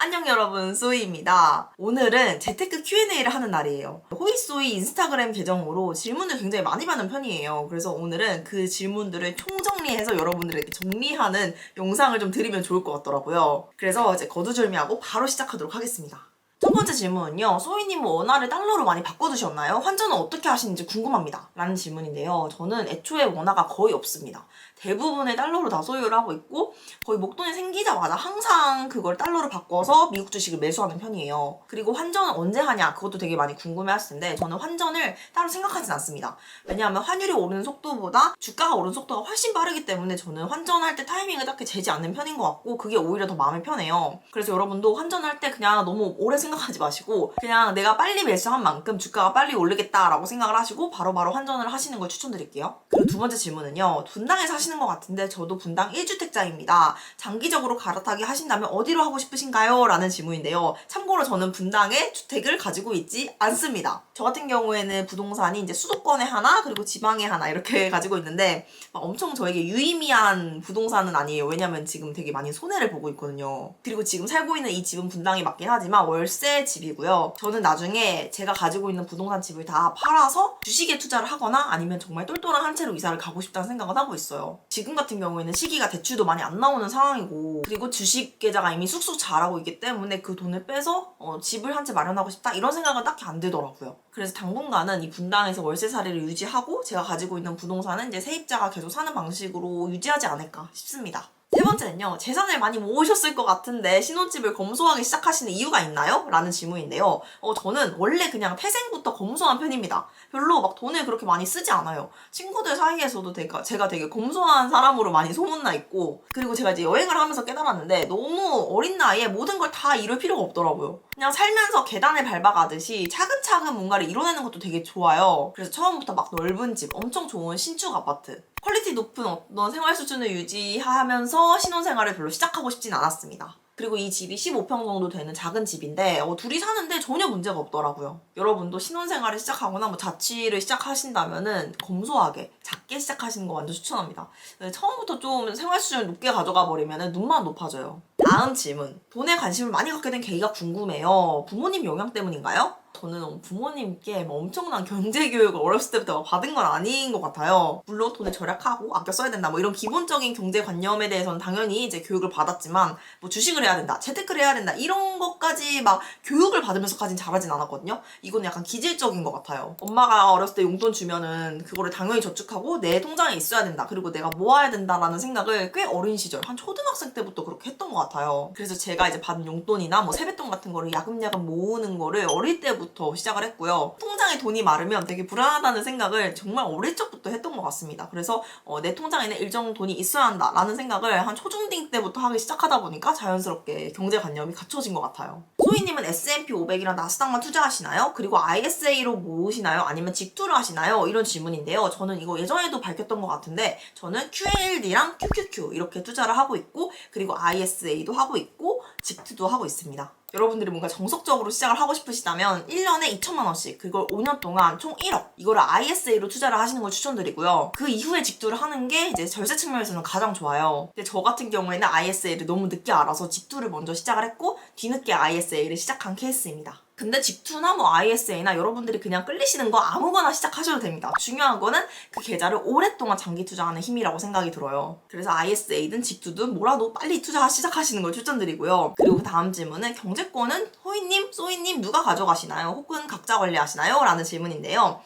안녕 여러분, 소희입니다. 오늘은 재테크 Q&A를 하는 날이에요. 호이소희 인스타그램 계정으로 질문을 굉장히 많이 받는 편이에요. 그래서 오늘은 그 질문들을 총정리해서 여러분들에게 정리하는 영상을 좀 드리면 좋을 것 같더라고요. 그래서 이제 거두절미하고 바로 시작하도록 하겠습니다. 첫 번째 질문은요. 소희님은 원화를 달러로 많이 바꿔두셨나요? 환전은 어떻게 하시는지 궁금합니다. 라는 질문인데요. 저는 애초에 원화가 거의 없습니다. 대부분의 달러로 다 소유를 하고 있고 거의 목돈이 생기자마자 항상 그걸 달러로 바꿔서 미국 주식을 매수하는 편이에요. 그리고 환전은 언제 하냐? 그것도 되게 많이 궁금해하실 텐데 저는 환전을 따로 생각하진 않습니다. 왜냐하면 환율이 오르는 속도보다 주가가 오르는 속도가 훨씬 빠르기 때문에 저는 환전할 때 타이밍을 딱히 재지 않는 편인 것 같고 그게 오히려 더 마음이 편해요. 그래서 여러분도 환전할 때 그냥 너무 오래 생각하지 마시고 그냥 내가 빨리 매수한 만큼 주가가 빨리 오르겠다라고 생각을 하시고 바로바로 환전을 하시는 걸 추천드릴게요. 그리고 두 번째 질문은요. 분당에 사시는 것 같은데 저도 분당 1주택자입니다. 장기적으로 갈아타기 하신다면 어디로 하고 싶으신가요? 라는 질문인데요. 참고로 저는 분당에 주택을 가지고 있지 않습니다. 저 같은 경우에는 부동산이 이제 수도권에 하나 그리고 지방에 하나 이렇게 가지고 있는데 막 엄청 저에게 유의미한 부동산은 아니에요. 왜냐면 지금 되게 많이 손해를 보고 있거든요. 그리고 지금 살고 있는 이 집은 분당이 맞긴 하지만 월세 집이고요. 저는 나중에 제가 가지고 있는 부동산 집을 다 팔아서 주식에 투자를 하거나 아니면 정말 똘똘한 한 채로 이사를 가고 싶다는 생각을 하고 있어요. 지금 같은 경우에는 시기가 대출도 많이 안 나오는 상황이고 그리고 주식 계좌가 이미 쑥쑥 자라고 있기 때문에 그 돈을 빼서 집을 한 채 마련하고 싶다 이런 생각은 딱히 안 들더라고요. 그래서 당분간은 이 분당에서 월세살이를 유지하고 제가 가지고 있는 부동산은 이제 세입자가 계속 사는 방식으로 유지하지 않을까 싶습니다. 세 번째는요. 재산을 많이 모으셨을 것 같은데 신혼집을 검소하기 시작하시는 이유가 있나요? 라는 질문인데요. 저는 원래 그냥 태생부터 검소한 편입니다. 별로 막 돈을 그렇게 많이 쓰지 않아요. 친구들 사이에서도 제가 되게 검소한 사람으로 많이 소문나 있고 그리고 제가 이제 여행을 하면서 깨달았는데 너무 어린 나이에 모든 걸 다 이룰 필요가 없더라고요. 그냥 살면서 계단을 밟아가듯이 차근차근 뭔가를 이뤄내는 것도 되게 좋아요. 그래서 처음부터 막 넓은 집, 엄청 좋은 신축 아파트 퀄리티 높은 어떤 생활 수준을 유지하면서 신혼생활을 별로 시작하고 싶진 않았습니다. 그리고 이 집이 15평 정도 되는 작은 집인데 둘이 사는데 전혀 문제가 없더라고요. 여러분도 신혼생활을 시작하거나 자취를 시작하신다면은 검소하게 작게 시작하시는 거 완전 추천합니다. 처음부터 좀 생활 수준을 높게 가져가 버리면은 눈만 높아져요. 다음 질문. 돈에 관심을 많이 갖게 된 계기가 궁금해요. 부모님 영향 때문인가요? 저는 부모님께 엄청난 경제 교육을 어렸을 때부터 받은 건 아닌 것 같아요. 물론 돈을 절약하고 아껴 써야 된다 이런 기본적인 경제관념에 대해서는 당연히 이제 교육을 받았지만 주식을 해야 된다, 재테크를 해야 된다 이런 것까지 막 교육을 받으면서까진 잘하진 않았거든요. 이건 약간 기질적인 것 같아요. 엄마가 어렸을 때 용돈 주면은 그거를 당연히 저축하고 내 통장에 있어야 된다. 그리고 내가 모아야 된다라는 생각을 꽤 어린 시절, 한 초등학생 때부터 그렇게 했던 것 같아요. 그래서 제가 이제 받은 용돈이나 세뱃돈 같은 거를 야금야금 모으는 거를 어릴 때부터 시작을 했고요. 통장에 돈이 마르면 되게 불안하다는 생각을 정말 어릴 적부터 했던 것 같습니다. 그래서 내 통장에는 일정 돈이 있어야 한다라는 생각을 한 초중딩 때부터 하기 시작하다 보니까 자연스럽게 경제관념이 갖춰진 것 같아요. 소희님은 S&P 500이랑 나스닥만 투자하시나요? 그리고 ISA로 모으시나요? 아니면 직투를 하시나요? 이런 질문인데요. 저는 이거 예전에도 밝혔던 것 같은데 저는 QLD랑 QQQ 이렇게 투자를 하고 있고 그리고 ISA도 하고 있고 직투도 하고 있습니다. 여러분들이 뭔가 정석적으로 시작을 하고 싶으시다면 1년에 2천만 원씩 그걸 5년 동안 총 1억 이거를 ISA로 투자를 하시는 걸 추천드리고요. 그 이후에 직투를 하는 게 이제 절세 측면에서는 가장 좋아요. 근데 저 같은 경우에는 ISA를 너무 늦게 알아서 직투를 먼저 시작을 했고 뒤늦게 ISA를 시작한 케이스입니다. 근데 직투나 ISA나 여러분들이 그냥 끌리시는 거 아무거나 시작하셔도 됩니다. 중요한 거는 그 계좌를 오랫동안 장기 투자하는 힘이라고 생각이 들어요. 그래서 ISA든 직투든 뭐라도 빨리 투자 시작하시는 걸 추천드리고요. 그리고 다음 질문은 경제권은 호이님, 소희님 누가 가져가시나요? 혹은 각자 관리하시나요? 라는 질문인데요.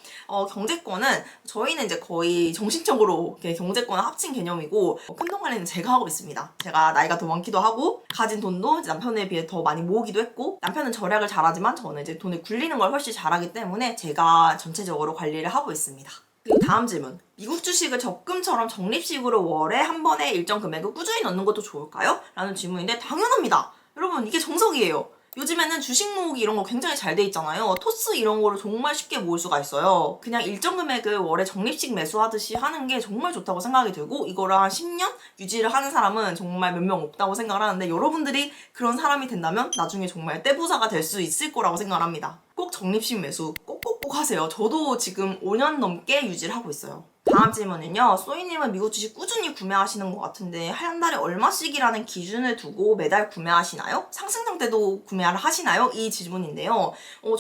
경제권은 저희는 이제 거의 정신적으로 경제권을 합친 개념이고 큰돈 관리는 제가 하고 있습니다. 제가 나이가 더 많기도 하고 가진 돈도 남편에 비해 더 많이 모으기도 했고 남편은 절약을 잘하지만 저는 이제 돈을 굴리는 걸 훨씬 잘하기 때문에 제가 전체적으로 관리를 하고 있습니다. 그리고 다음 질문. 미국 주식을 적금처럼 적립식으로 월에 한 번에 일정 금액을 꾸준히 넣는 것도 좋을까요? 라는 질문인데 당연합니다. 여러분 이게 정석이에요. 요즘에는 주식 모으기 이런 거 굉장히 잘 돼 있잖아요. 토스 이런 거를 정말 쉽게 모을 수가 있어요. 그냥 일정 금액을 월에 적립식 매수하듯이 하는 게 정말 좋다고 생각이 들고 이거를 한 10년 유지를 하는 사람은 정말 몇 명 없다고 생각을 하는데 여러분들이 그런 사람이 된다면 나중에 정말 떼부자가 될 수 있을 거라고 생각을 합니다. 꼭 적립식 매수 꼭꼭꼭 하세요. 저도 지금 5년 넘게 유지를 하고 있어요. 다음 질문은요. 소희님은 미국 주식 꾸준히 구매하시는 것 같은데 한 달에 얼마씩이라는 기준을 두고 매달 구매하시나요? 상승장 때도 구매를 하시나요? 이 질문인데요.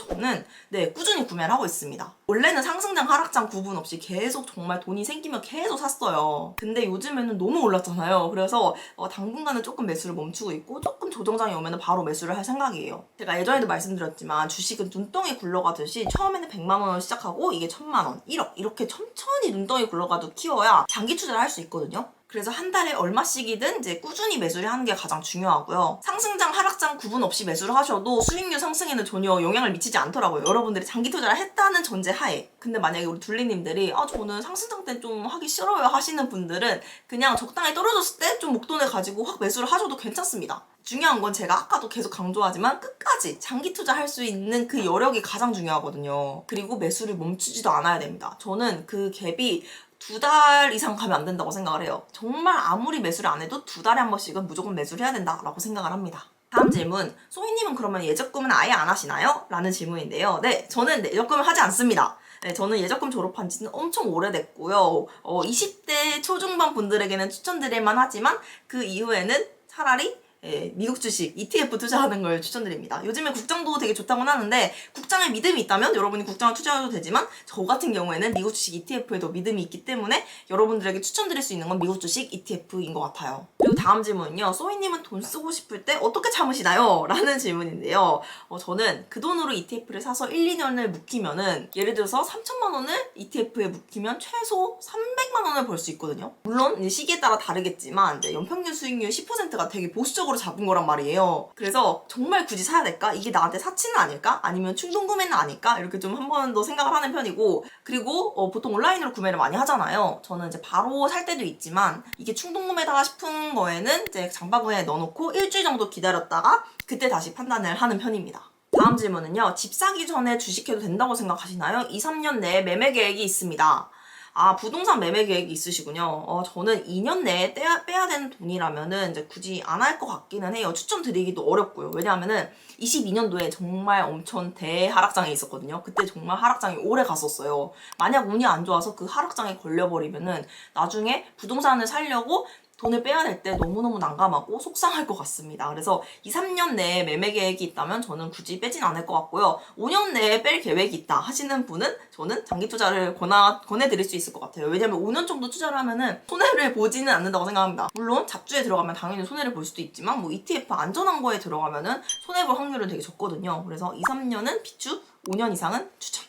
저는 네, 꾸준히 구매를 하고 있습니다. 원래는 상승장 하락장 구분 없이 계속 정말 돈이 생기면 계속 샀어요. 근데 요즘에는 너무 올랐잖아요. 그래서 당분간은 조금 매수를 멈추고 있고 조금 조정장이 오면 바로 매수를 할 생각이에요. 제가 예전에도 말씀드렸지만 주식은 눈덩이 굴러가듯이 처음에는 100만 원을 시작하고 이게 1000만 원, 1억 이렇게 천천히 눈덩이 굴러가도 키워야 장기 투자를 할 수 있거든요. 그래서 한 달에 얼마씩이든 이제 꾸준히 매수를 하는 게 가장 중요하고요. 상승장, 하락장 구분 없이 매수를 하셔도 수익률 상승에는 전혀 영향을 미치지 않더라고요. 여러분들이 장기 투자를 했다는 전제 하에. 근데 만약에 우리 둘리님들이 저는 상승장 때 좀 하기 싫어요 하시는 분들은 그냥 적당히 떨어졌을 때 좀 목돈을 가지고 확 매수를 하셔도 괜찮습니다. 중요한 건 제가 아까도 계속 강조하지만 끝까지 장기 투자할 수 있는 그 여력이 가장 중요하거든요. 그리고 매수를 멈추지도 않아야 됩니다. 저는 그 갭이 2달 이상 가면 안 된다고 생각을 해요. 정말 아무리 매수를 안 해도 2달에 한 번씩은 무조건 매수를 해야 된다라고 생각을 합니다. 다음 질문. 소희님은 그러면 예적금은 아예 안 하시나요? 라는 질문인데요. 네, 저는 예적금을 하지 않습니다. 네, 저는 예적금 졸업한 지는 엄청 오래됐고요. 20대 초중반 분들에게는 추천드릴 만하지만 그 이후에는 차라리 미국 주식 ETF 투자하는 걸 추천드립니다. 요즘에 국장도 되게 좋다고 하는데 국장에 믿음이 있다면 여러분이 국장을 투자해도 되지만 저 같은 경우에는 미국 주식 ETF에도 믿음이 있기 때문에 여러분들에게 추천드릴 수 있는 건 미국 주식 ETF인 것 같아요. 그리고 다음 질문은요. 소희님은 돈 쓰고 싶을 때 어떻게 참으시나요? 라는 질문인데요. 저는 그 돈으로 ETF를 사서 1, 2년을 묵히면은 예를 들어서 3천만 원을 ETF에 묵히면 최소 300만 원을 벌 수 있거든요. 물론 시기에 따라 다르겠지만 연평균 수익률 10%가 되게 보수적으로 잡은 거란 말이에요. 그래서 정말 굳이 사야 될까? 이게 나한테 사치는 아닐까? 아니면 충동 구매는 아닐까? 이렇게 좀 한 번 더 생각을 하는 편이고 그리고 보통 온라인으로 구매를 많이 하잖아요. 저는 이제 바로 살 때도 있지만 이게 충동 구매다 싶은 거에는 이제 장바구니에 넣어놓고 일주일 정도 기다렸다가 그때 다시 판단을 하는 편입니다. 다음 질문은요. 집 사기 전에 주식해도 된다고 생각하시나요? 2, 3년 내에 매매 계획이 있습니다. 부동산 매매 계획이 있으시군요. 저는 2년 내에 빼야 되는 돈이라면은 이제 굳이 안 할 것 같기는 해요. 추천드리기도 어렵고요. 왜냐하면은 22년도에 정말 엄청 대하락장이 있었거든요. 그때 정말 하락장이 오래 갔었어요. 만약 운이 안 좋아서 그 하락장에 걸려버리면은 나중에 부동산을 살려고 돈을 빼야 될 때 너무너무 난감하고 속상할 것 같습니다. 그래서 2, 3년 내에 매매 계획이 있다면 저는 굳이 빼진 않을 것 같고요. 5년 내에 뺄 계획이 있다 하시는 분은 저는 장기 투자를 권해드릴 수 있을 것 같아요. 왜냐면 5년 정도 투자를 하면은 손해를 보지는 않는다고 생각합니다. 물론 잡주에 들어가면 당연히 손해를 볼 수도 있지만 뭐 ETF 안전한 거에 들어가면은 손해볼 확률은 되게 적거든요. 그래서 2, 3년은 비추, 5년 이상은 추천.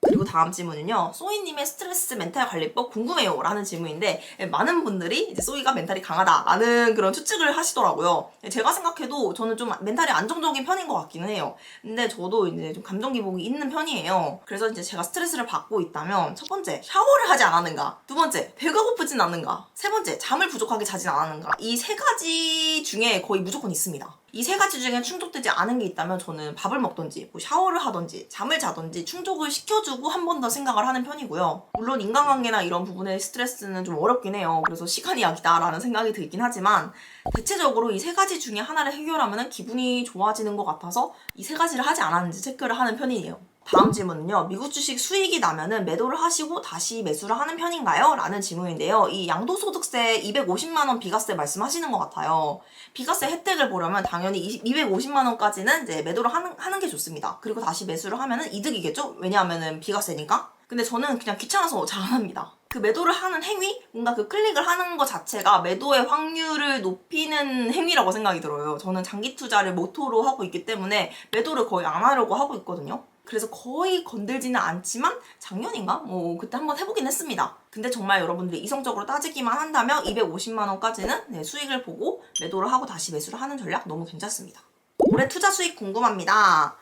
그리고 다음 질문은요. 소희님의 스트레스 멘탈 관리법 궁금해요 라는 질문인데 많은 분들이 이제 소희가 멘탈이 강하다라는 그런 추측을 하시더라고요. 제가 생각해도 저는 좀 멘탈이 안정적인 편인 것 같기는 해요. 근데 저도 이제 좀 감정 기복이 있는 편이에요. 그래서 이제 제가 스트레스를 받고 있다면 첫 번째 샤워를 하지 않았는가, 두 번째 배가 고프진 않는가, 세 번째 잠을 부족하게 자진 않았는가, 이 세 가지 중에 거의 무조건 있습니다. 이 세 가지 중에 충족되지 않은 게 있다면 저는 밥을 먹던지 뭐 샤워를 하던지 잠을 자던지 충족을 시켜주고 한 번 더 생각을 하는 편이고요. 물론 인간관계나 이런 부분의 스트레스는 좀 어렵긴 해요. 그래서 시간이 약이다라는 생각이 들긴 하지만 대체적으로 이 세 가지 중에 하나를 해결하면 기분이 좋아지는 것 같아서 이 세 가지를 하지 않았는지 체크를 하는 편이에요. 다음 질문은요. 미국 주식 수익이 나면은 매도를 하시고 다시 매수를 하는 편인가요? 라는 질문인데요. 이 양도소득세 250만 원 비과세 말씀하시는 것 같아요. 비과세 혜택을 보려면 당연히 250만 원까지는 이제 매도를 하는 게 좋습니다. 그리고 다시 매수를 하면은 이득이겠죠? 왜냐하면은 비과세니까. 근데 저는 그냥 귀찮아서 잘 안 합니다. 그 매도를 하는 행위? 뭔가 그 클릭을 하는 것 자체가 매도의 확률을 높이는 행위라고 생각이 들어요. 저는 장기 투자를 모토로 하고 있기 때문에 매도를 거의 안 하려고 하고 있거든요. 그래서 거의 건들지는 않지만 작년인가? 뭐 그때 한번 해보긴 했습니다. 근데 정말 여러분들이 이성적으로 따지기만 한다면 250만 원까지는 수익을 보고 매도를 하고 다시 매수를 하는 전략 너무 괜찮습니다. 올해 투자 수익 궁금합니다.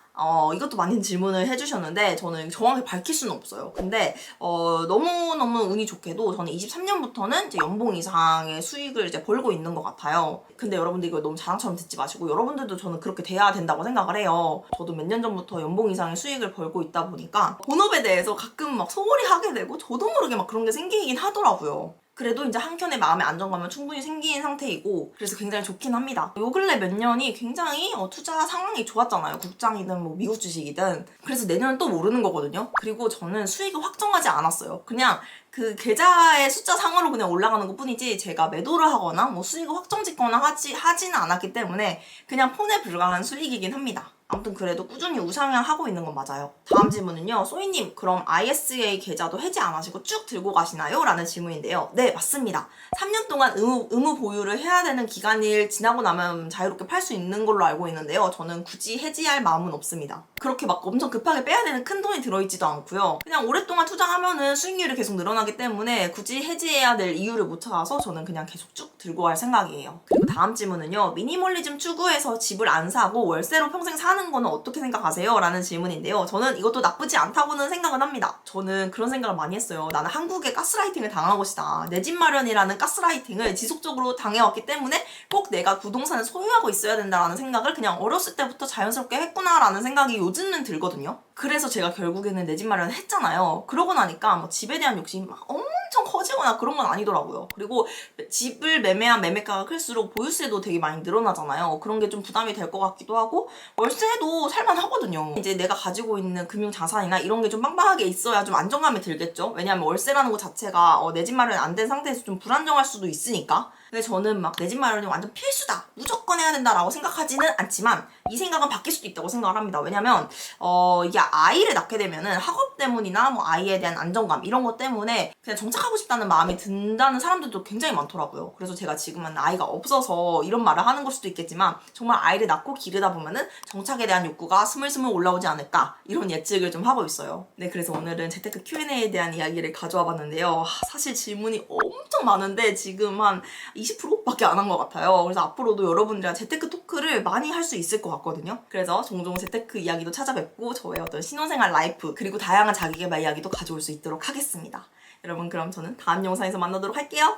이것도 많은 질문을 해주셨는데 저는 정확히 밝힐 수는 없어요. 근데 너무너무 운이 좋게도 저는 23년부터는 이제 연봉 이상의 수익을 이제 벌고 있는 것 같아요. 근데 여러분들 이거 너무 자랑처럼 듣지 마시고 여러분들도 저는 그렇게 돼야 된다고 생각을 해요. 저도 몇 년 전부터 연봉 이상의 수익을 벌고 있다 보니까 본업에 대해서 가끔 막 소홀히 하게 되고 저도 모르게 막 그런 게 생기긴 하더라고요. 그래도 이제 한켠에 마음의 안정감은 충분히 생긴 상태이고 그래서 굉장히 좋긴 합니다. 요 근래 몇 년이 굉장히 투자 상황이 좋았잖아요. 국장이든 뭐 미국 주식이든. 그래서 내년은 또 모르는 거거든요. 그리고 저는 수익을 확정하지 않았어요. 그냥 그 계좌의 숫자 상으로 그냥 올라가는 것 뿐이지 제가 매도를 하거나 뭐 수익을 확정 짓거나 하지는 않았기 때문에 그냥 폰에 불과한 수익이긴 합니다. 아무튼 그래도 꾸준히 우상향하고 있는 건 맞아요. 다음 질문은요. 소희님, 그럼 ISA 계좌도 해지 안 하시고 쭉 들고 가시나요? 라는 질문인데요. 네, 맞습니다. 3년 동안 의무 보유를 해야 되는 기간일 지나고 나면 자유롭게 팔 수 있는 걸로 알고 있는데요. 저는 굳이 해지할 마음은 없습니다. 그렇게 막 엄청 급하게 빼야 되는 큰 돈이 들어있지도 않고요. 그냥 오랫동안 투자하면은 수익률이 계속 늘어나기 때문에 굳이 해지해야 될 이유를 못 찾아서 저는 그냥 계속 쭉 들고 갈 생각이에요. 그리고 다음 질문은요. 미니멀리즘 추구해서 집을 안 사고 월세로 평생 사는 거는 어떻게 생각하세요? 라는 질문인데요. 저는 이것도 나쁘지 않다고는 생각은 합니다. 저는 그런 생각을 많이 했어요. 나는 한국에 가스라이팅을 당한 것이다. 내 집 마련이라는 가스라이팅을 지속적으로 당해왔기 때문에 꼭 내가 부동산을 소유하고 있어야 된다라는 생각을 그냥 어렸을 때부터 자연스럽게 했구나라는 생각이 요즘은 들거든요. 그래서 제가 결국에는 내 집 마련을 했잖아요. 그러고 나니까 뭐 집에 대한 욕심이 막 엄청 커지거나 그런 건 아니더라고요. 그리고 집을 매매한 매매가가 클수록 보유세도 되게 많이 늘어나잖아요. 그런 게 좀 부담이 될 것 같기도 하고 월세도 살만하거든요. 이제 내가 가지고 있는 금융 자산이나 이런 게 좀 빵빵하게 있어야 좀 안정감이 들겠죠. 왜냐하면 월세라는 것 자체가 내 집 마련이 안 된 상태에서 좀 불안정할 수도 있으니까. 근데 저는 막 내 집 마련이 완전 필수다, 무조건 해야 된다라고 생각하지는 않지만 이 생각은 바뀔 수도 있다고 생각을 합니다. 왜냐면 이게 아이를 낳게 되면은 학업 때문이나 뭐 아이에 대한 안정감 이런 것 때문에 그냥 정착하고 싶다는 마음이 든다는 사람들도 굉장히 많더라고요. 그래서 제가 지금은 아이가 없어서 이런 말을 하는 걸 수도 있겠지만 정말 아이를 낳고 기르다 보면은 정착에 대한 욕구가 스물스물 올라오지 않을까 이런 예측을 좀 하고 있어요. 네, 그래서 오늘은 재테크 Q&A에 대한 이야기를 가져와 봤는데요. 사실 질문이 엄청 많은데 지금 한 20%밖에 안 한 것 같아요. 그래서 앞으로도 여러분들이랑 재테크 토크를 많이 할 수 있을 것 같거든요. 그래서 종종 재테크 이야기도 찾아뵙고 저의 어떤 신혼생활 라이프 그리고 다양한 자기개발 이야기도 가져올 수 있도록 하겠습니다. 여러분, 그럼 저는 다음 영상에서 만나도록 할게요.